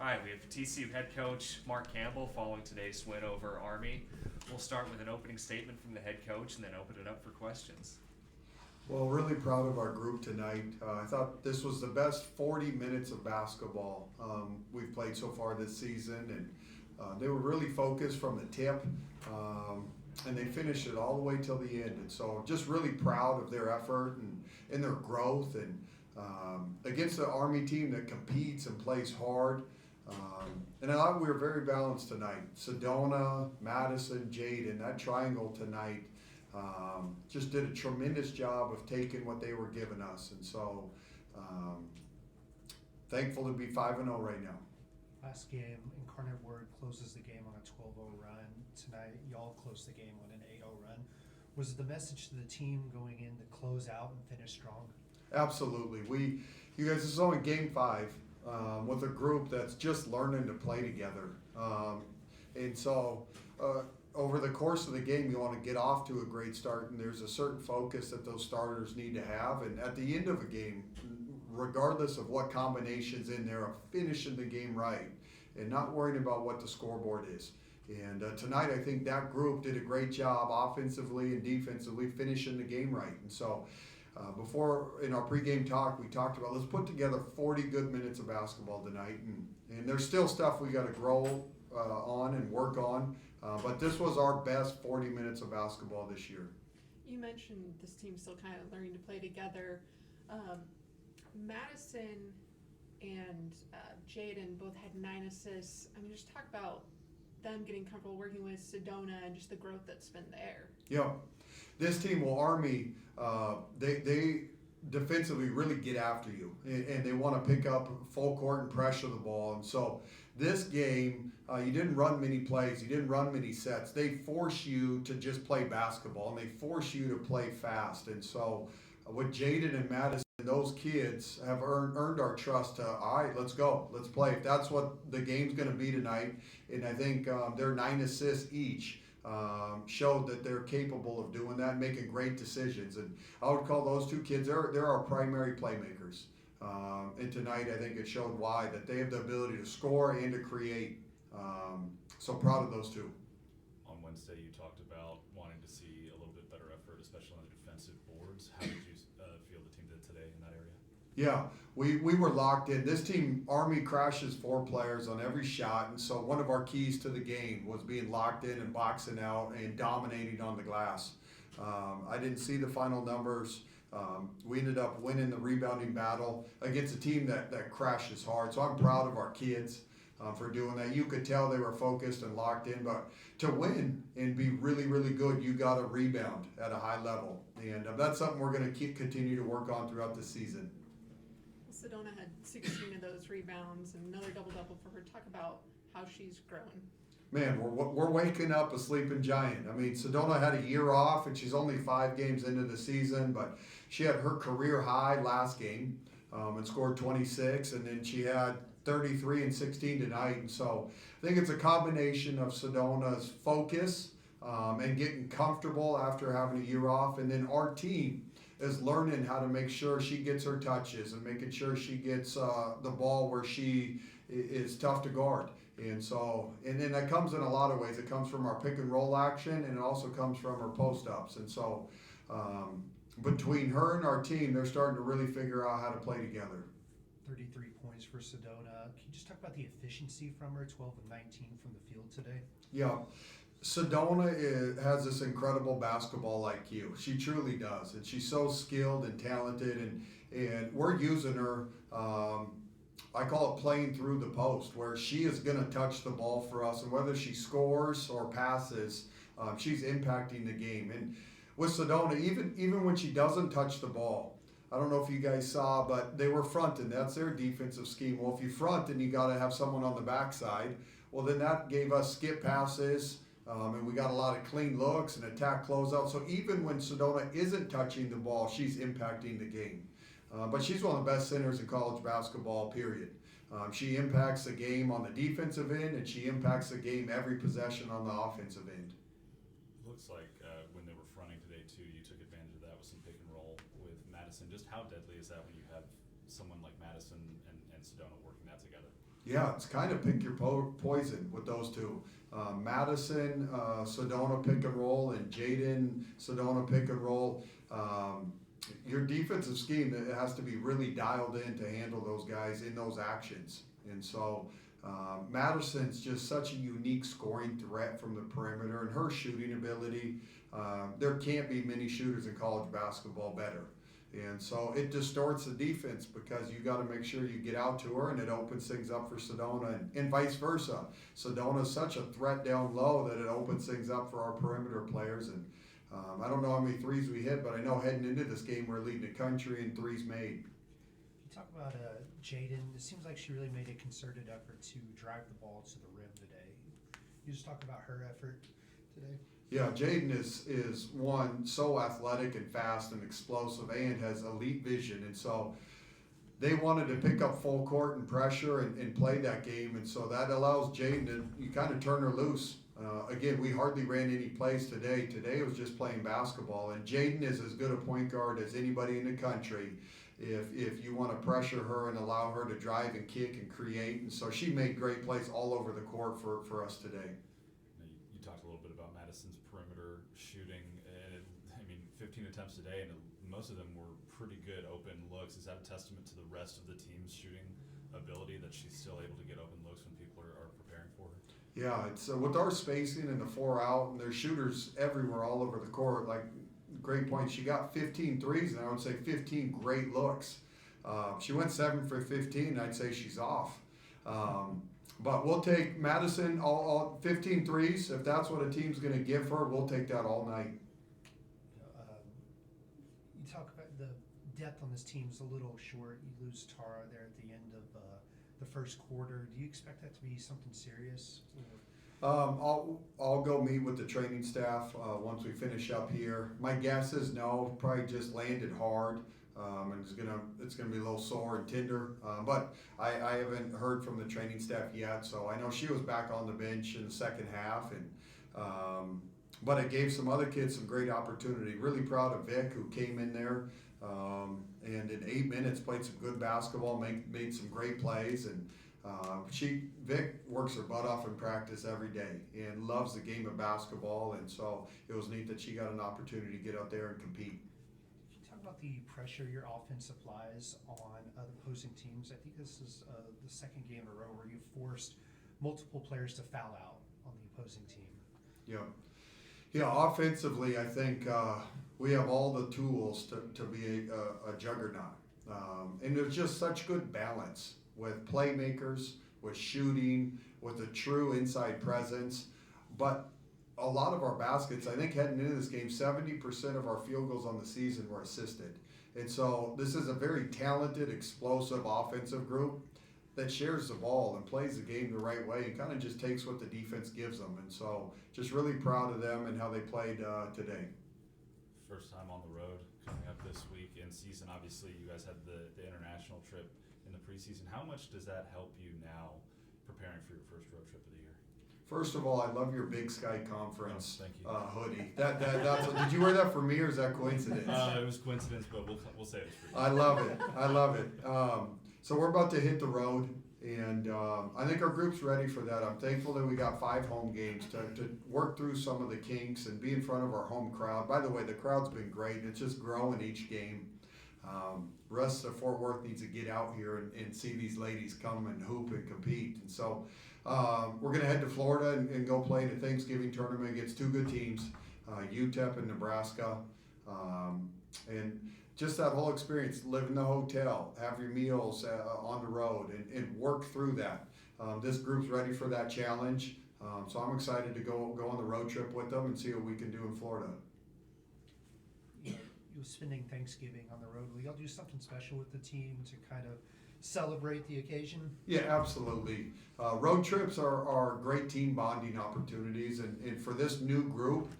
All right, we have TCU head coach Mark Campbell following today's win over Army. We'll start with an opening statement from the head coach and then open it up for questions. Well, really proud of our group tonight. I thought this was the best 40 minutes of basketball we've played so far this season, and they were really focused from the tip, and they finished it all the way till the end. And so just really proud of their effort and their growth, and against the Army team that competes and plays hard. And I thought we were very balanced tonight. Sedona, Madison, Jaden, that triangle tonight just did a tremendous job of taking what they were giving us. And so thankful to be 5-0 right now. Last game, Incarnate Word closes the game on a 12-0 run. Tonight, y'all closed the game on an 8-0 run. Was the message to the team going in to close out and finish strong? Absolutely. You guys, this is only game 5 with a group that's just learning to play together. And so over the course of the game, you want to get off to a great start, and there's a certain focus that those starters need to have. And at the end of a game, regardless of what combinations in there, of finishing the game right and not worrying about what the scoreboard is. And tonight, I think that group did a great job offensively and defensively finishing the game right. And so before, in our pregame talk, we talked about let's put together 40 good minutes of basketball tonight. And there's still stuff we got to grow on and work on. But this was our best 40 minutes of basketball this year. You mentioned this team's still kind of learning to play together. Madison and Jaden both had 9 assists. I mean, just talk about them getting comfortable working with Sedona and just the growth that's been there. Yeah. This team will Army, they defensively really get after you, and they want to pick up full court and pressure the ball. And so this game, you didn't run many plays, you didn't run many sets. They force you to just play basketball, and they force you to play fast. And so with Jaden and Madison, those kids have earned our trust to, all right, let's go, let's play. If that's what the game's going to be tonight, and I think their 9 assists each showed that they're capable of doing that and making great decisions. And I would call those 2 kids, they're our primary playmakers. And tonight, I think it showed why, that they have the ability to score and to create. So proud of those 2. On Wednesday, you talked about wanting to see a little bit better effort, especially on the defensive boards. How did you feel the team did today in that area? Yeah, we were locked in. This team, Army, crashes 4 players on every shot, and so one of our keys to the game was being locked in and boxing out and dominating on the glass. I didn't see the final numbers. We ended up winning the rebounding battle against a team that crashes hard, so I'm proud of our kids for doing that. You could tell they were focused and locked in, but to win and be really, really good, you got to rebound at a high level, and that's something we're going to continue to work on throughout the season. Sedona had 16 of those rebounds and another double-double for her. Talk about how she's grown. Man, we're waking up a sleeping giant. I mean, Sedona had a year off, and she's only 5 games into the season, but she had her career high last game and scored 26, and then she had 33 and 16 tonight. And so I think it's a combination of Sedona's focus and getting comfortable after having a year off, and then our team is learning how to make sure she gets her touches and making sure she gets the ball where she is tough to guard. And so, and then that comes in a lot of ways. It comes from our pick and roll action, and it also comes from her post ups. And so, between her and our team, they're starting to really figure out how to play together. 33 points for Sedona. Can you just talk about the efficiency from her, 12 and 19 from the field today? Yeah. Sedona has this incredible basketball IQ. She truly does, and she's so skilled and talented, and we're using her. I call it playing through the post, where she is going to touch the ball for us, and whether she scores or passes, she's impacting the game. And with Sedona, even when she doesn't touch the ball, I don't know if you guys saw, but they were fronting. That's their defensive scheme. Well, if you front and you got to have someone on the backside, well, then that gave us skip passes. And we got a lot of clean looks and attack closeout. So even when Sedona isn't touching the ball, she's impacting the game. But she's one of the best centers in college basketball, period. She impacts the game on the defensive end, and she impacts the game every possession on the offensive end. Looks like when they were fronting today, too, you took advantage of that with some pick and roll with Madison. Just how deadly is that when you have someone like Madison and Sedona working that together? Yeah, it's kind of pick your poison with those two. Madison, Sedona pick and roll, and Jaden, Sedona pick and roll. Your defensive scheme, it has to be really dialed in to handle those guys in those actions. And so Madison's just such a unique scoring threat from the perimeter, and her shooting ability. There can't be many shooters in college basketball better. And so it distorts the defense because you got to make sure you get out to her, and it opens things up for Sedona, and vice versa. Sedona's such a threat down low that it opens things up for our perimeter players. And I don't know how many threes we hit, but I know heading into this game we're leading the country in threes made. You talk about Jaden. It seems like she really made a concerted effort to drive the ball to the rim today. You just talk about her effort today. Yeah, Jaden is one, so athletic and fast and explosive, and has elite vision. And so they wanted to pick up full court and pressure and play that game. And so that allows Jaden to, you kind of turn her loose. Again, we hardly ran any plays today. Today it was just playing basketball. And Jaden is as good a point guard as anybody in the country if you want to pressure her and allow her to drive and kick and create. And so she made great plays all over the court for us today. You talked a little bit about Madison's perimeter shooting, and 15 attempts today, and most of them were pretty good open looks. Is that a testament to the rest of the team's shooting ability that she's still able to get open looks when people are preparing for her? Yeah, it's with our spacing and the 4 out, and there's shooters everywhere all over the court. Like, great point. She got 15 threes, and I would say 15 great looks. She went 7 for 15. I'd say she's off. But we'll take Madison all 15 threes. If that's what a team's going to give her, we'll take that all night. You talk about the depth on this team's a little short. You lose Tara there at the end of the first quarter. Do you expect that to be something serious? I'll go meet with the training staff once we finish up here. My guess is no, probably just landed hard. And it's gonna be a little sore and tender, but I haven't heard from the training staff yet, so I know she was back on the bench in the second half, and but it gave some other kids some great opportunity. Really proud of Vic, who came in there and in 8 minutes played some good basketball, made some great plays, and Vic works her butt off in practice every day and loves the game of basketball, and so it was neat that she got an opportunity to get out there and compete. About the pressure your offense applies on opposing teams. I think this is the second game in a row where you forced multiple players to foul out on the opposing team. Yeah. Offensively, I think we have all the tools to be a juggernaut, and there's just such good balance with playmakers, with shooting, with a true inside presence, but a lot of our baskets, I think heading into this game, 70% of our field goals on the season were assisted. And so this is a very talented, explosive offensive group that shares the ball and plays the game the right way and kind of just takes what the defense gives them. And so just really proud of them and how they played today. First time on the road coming up this week in season. Obviously, you guys had the international trip in the preseason. How much does that help you now preparing for your first road trip of the year? First of all, I love your Big Sky Conference hoodie. That's did you wear that for me, or is that coincidence? It was coincidence, but we'll say it's for you. I love it. So we're about to hit the road, and I think our group's ready for that. I'm thankful that we got 5 home games to work through some of the kinks and be in front of our home crowd. By the way, the crowd's been great. It's just growing each game. Rest of Fort Worth needs to get out here and see these ladies come and hoop and compete. And so we're going to head to Florida and go play in a Thanksgiving tournament against 2 good teams, UTEP and Nebraska. And just that whole experience, live in the hotel, have your meals on the road, and work through that. This group's ready for that challenge. So I'm excited to go on the road trip with them and see what we can do in Florida. You spending Thanksgiving on the road, will y'all do something special with the team to kind of celebrate the occasion? Yeah, absolutely. Road trips are great team bonding opportunities, and for this new group,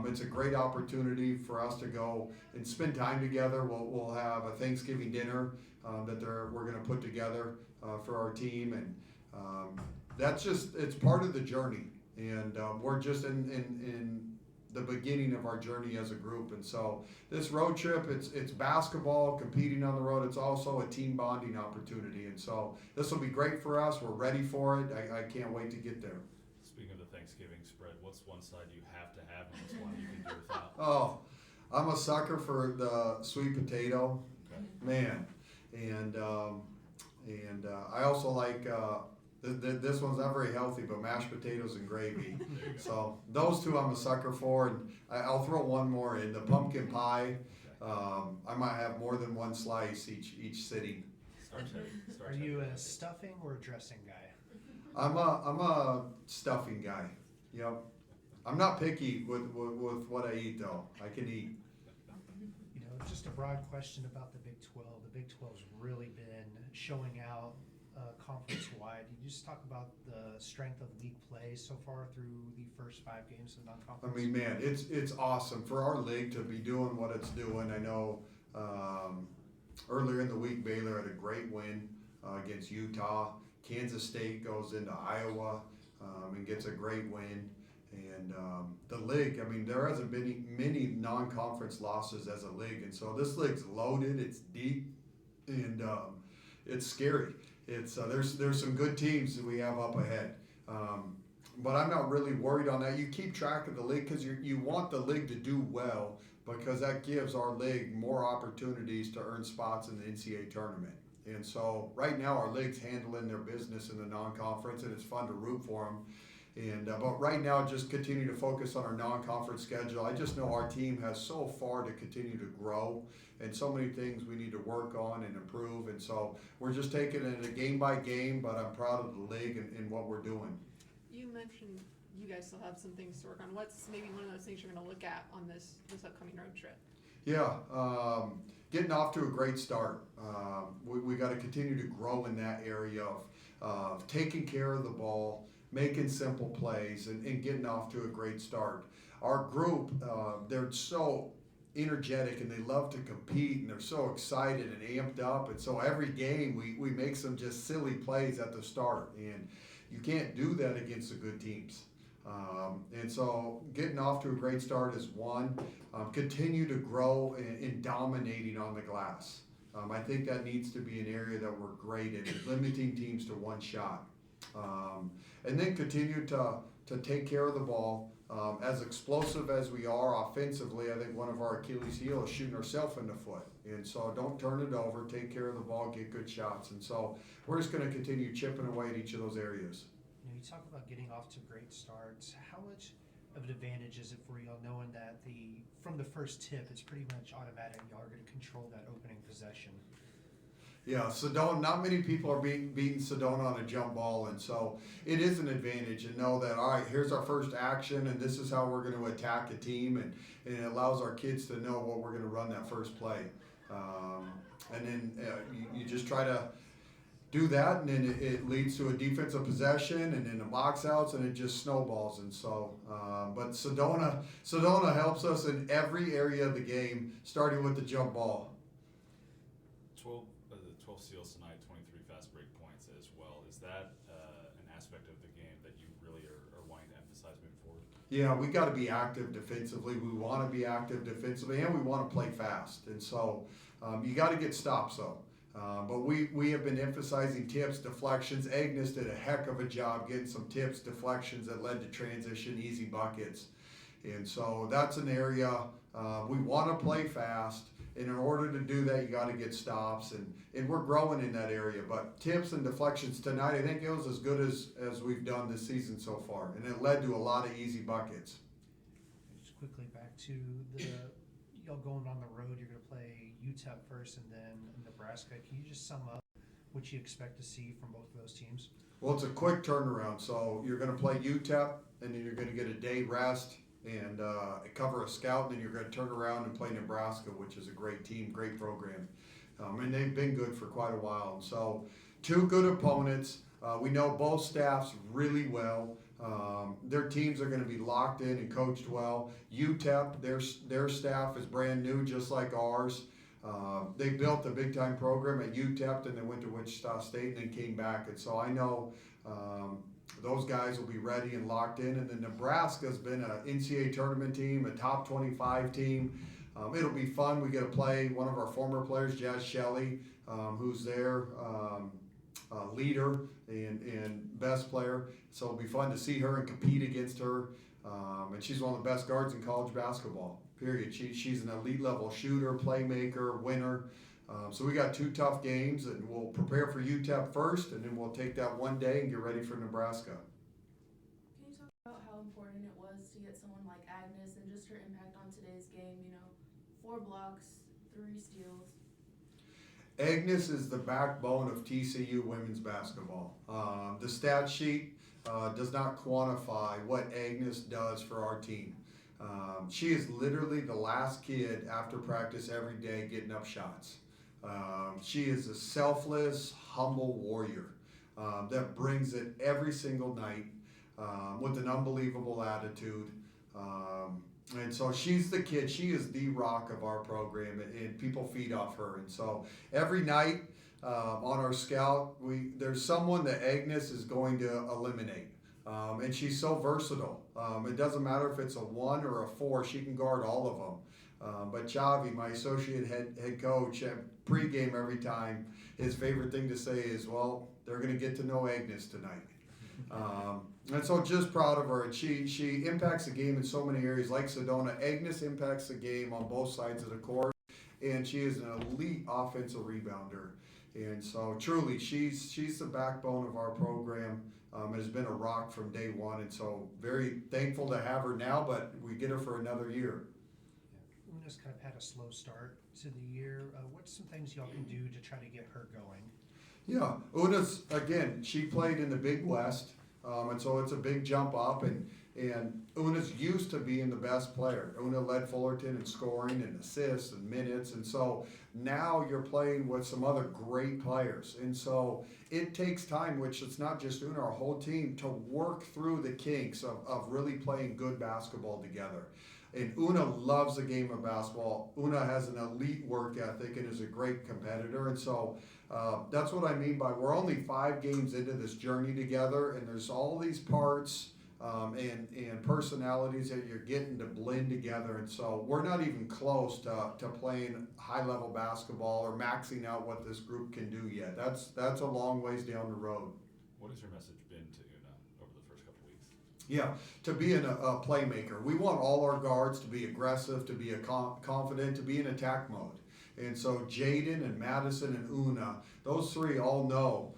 it's a great opportunity for us to go and spend time together. We'll have a Thanksgiving dinner that we're going to put together for our team, and that's just, it's part of the journey. And we're just in the beginning of our journey as a group. And so this road trip, it's basketball, competing on the road. It's also a team bonding opportunity. And so this will be great for us. We're ready for it. I can't wait to get there. Speaking of the Thanksgiving spread, what's one side you have to have and what's one you can do without? Oh, I'm a sucker for the sweet potato, Okay. man. And I also like, this one's not very healthy, but mashed potatoes and gravy. There you go. So those two I'm a sucker for, and I'll throw one more in, the pumpkin pie. Okay. I might have more than one slice each sitting. Are you a stuffing or a dressing guy? I'm a stuffing guy. Yep. I'm not picky with what I eat though. I can eat. You know, just a broad question about the Big 12. The Big 12's really been showing out conference-wide. You just talk about the strength of league play so far through the first 5 games of I non-conference. mean, man, it's awesome for our league to be doing what it's doing. I know earlier in the week Baylor had a great win against Utah. Kansas State goes into Iowa and gets a great win. And the league, I mean, there hasn't been many non-conference losses as a league, and so this league's loaded. It's deep, and it's scary. It's there's some good teams that we have up ahead, but I'm not really worried on that. You keep track of the league because you want the league to do well because that gives our league more opportunities to earn spots in the NCAA tournament. And so right now our league's handling their business in the non-conference, and it's fun to root for them. And but right now, just continue to focus on our non-conference schedule. I just know our team has so far to continue to grow, and so many things we need to work on and improve. And so we're just taking it a game by game. But I'm proud of the league and what we're doing. You mentioned you guys still have some things to work on. What's maybe one of those things you're going to look at on this upcoming road trip? Yeah, getting off to a great start. We got to continue to grow in that area of taking care of the ball, making simple plays, and getting off to a great start. Our group, they're so energetic and they love to compete and they're so excited and amped up. And so every game we make some just silly plays at the start. And you can't do that against the good teams. And so getting off to a great start is one. Continue to grow in dominating on the glass. I think that needs to be an area that we're great in, limiting teams to one shot. And then continue to take care of the ball. As explosive as we are offensively, I think one of our Achilles heel is shooting ourselves in the foot. And so don't turn it over, take care of the ball, get good shots. And so we're just going to continue chipping away at each of those areas. You know, you talk about getting off to great starts. How much of an advantage is it for y'all knowing that from the first tip, it's pretty much automatic, y'all are going to control that opening possession? Yeah, Sedona, not many people are beating Sedona on a jump ball, and so it is an advantage to know that, all right, here's our first action, and this is how we're going to attack a team, and it allows our kids to know what we're going to run that first play. And then you just try to do that, and then it leads to a defensive possession, and then the box outs, and it just snowballs. And so, but Sedona helps us in every area of the game, starting with the jump ball. 12 steals tonight, 23 fast break points as well. Is that an aspect of the game that you really are wanting to emphasize moving forward? Yeah, we got to be active defensively. We want to be active defensively, and we want to play fast. And so you got to get stops, though. But we have been emphasizing tips, deflections. Agnes did a heck of a job getting some tips, deflections that led to transition, easy buckets. And so that's an area we want to play fast. And in order to do that, you got to get stops, and we're growing in that area. But tips and deflections tonight, I think it was as good as we've done this season so far, and it led to a lot of easy buckets. Just quickly back to y'all going on the road, you're going to play UTEP first and then Nebraska. Can you just sum up what you expect to see from both of those teams? Well, it's a quick turnaround. So you're going to play UTEP, and then you're going to get a day rest and cover a scout, and then you're going to turn around and play Nebraska, which is a great team, great program. And they've been good for quite a while. And so 2 good opponents. We know both staffs really well. Their teams are going to be locked in and coached well. UTEP, their staff is brand new, just like ours. They built a big-time program at UTEP, and they went to Wichita State and then came back. And so I know those guys will be ready and locked in. And then Nebraska's been an NCAA tournament team, a top 25 team. It'll be fun. We get to play one of our former players, Jazz Shelley, who's their leader and best player. So it'll be fun to see her and compete against her. And she's one of the best guards in college basketball, period. She's an elite level shooter, playmaker, winner. So we got 2 tough games, and we'll prepare for UTEP first, and then we'll take that one day and get ready for Nebraska. Can you talk about how important it was to get someone like Agnes and just her impact on today's game? 4 blocks, 3 steals. Agnes is the backbone of TCU women's basketball. The stat sheet does not quantify what Agnes does for our team. She is literally the last kid after practice every day getting up shots. She is a selfless, humble warrior that brings it every single night with an unbelievable attitude. And so she's the kid. She is the rock of our program, and people feed off her. And so every night on our scout, there's someone that Agnes is going to eliminate. And she's so versatile. It doesn't matter if it's a 1 or a 4, she can guard all of them. But Chavi, my associate head coach, at pregame every time, his favorite thing to say is, well, they're going to get to know Agnes tonight. And so just proud of her. And she impacts the game in so many areas. Like Sedona, Agnes impacts the game on both sides of the court. And she is an elite offensive rebounder. And so truly, she's the backbone of our program. It has been a rock from day one, and so very thankful to have her now, but we get her for another year. Yeah. Una's kind of had a slow start to the year. What's some things y'all can do to try to get her going? Yeah, Una's, again, she played in the Big West, and so it's a big jump up, and Una's used to being the best player. Una led Fullerton in scoring and assists and minutes, and so now you're playing with some other great players. And so it takes time, which it's not just Una, our whole team, to work through the kinks of really playing good basketball together. And Una loves the game of basketball. Una has an elite work ethic and is a great competitor. And so that's what I mean by we're only 5 games into this journey together, and there's all these parts and personalities that you're getting to blend together. And so we're not even close to playing high-level basketball or maxing out what this group can do yet. That's a long ways down the road. What has your message been to Una over the first couple weeks? Yeah, to be a playmaker. We want all our guards to be aggressive, to be confident, to be in attack mode. And so Jaden and Madison and Una, those 3 all know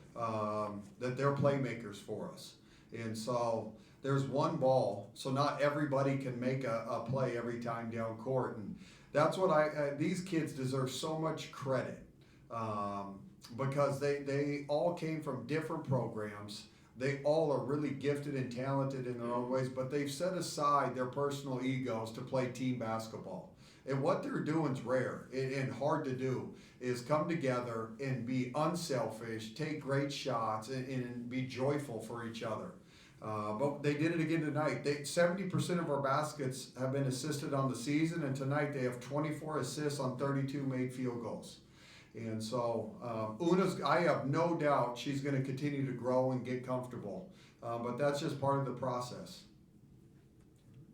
that they're playmakers for us. And so there's one ball, so not everybody can make a play every time down court. And that's what these kids deserve so much credit because they all came from different programs. They all are really gifted and talented in their own ways, but they've set aside their personal egos to play team basketball. And what they're doing is rare and hard to do, is come together and be unselfish, take great shots, and be joyful for each other. But they did it again tonight. 70% of our baskets have been assisted on the season, and tonight they have 24 assists on 32 made field goals. And so I have no doubt she's going to continue to grow and get comfortable. But that's just part of the process.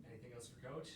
Anything else for Coach?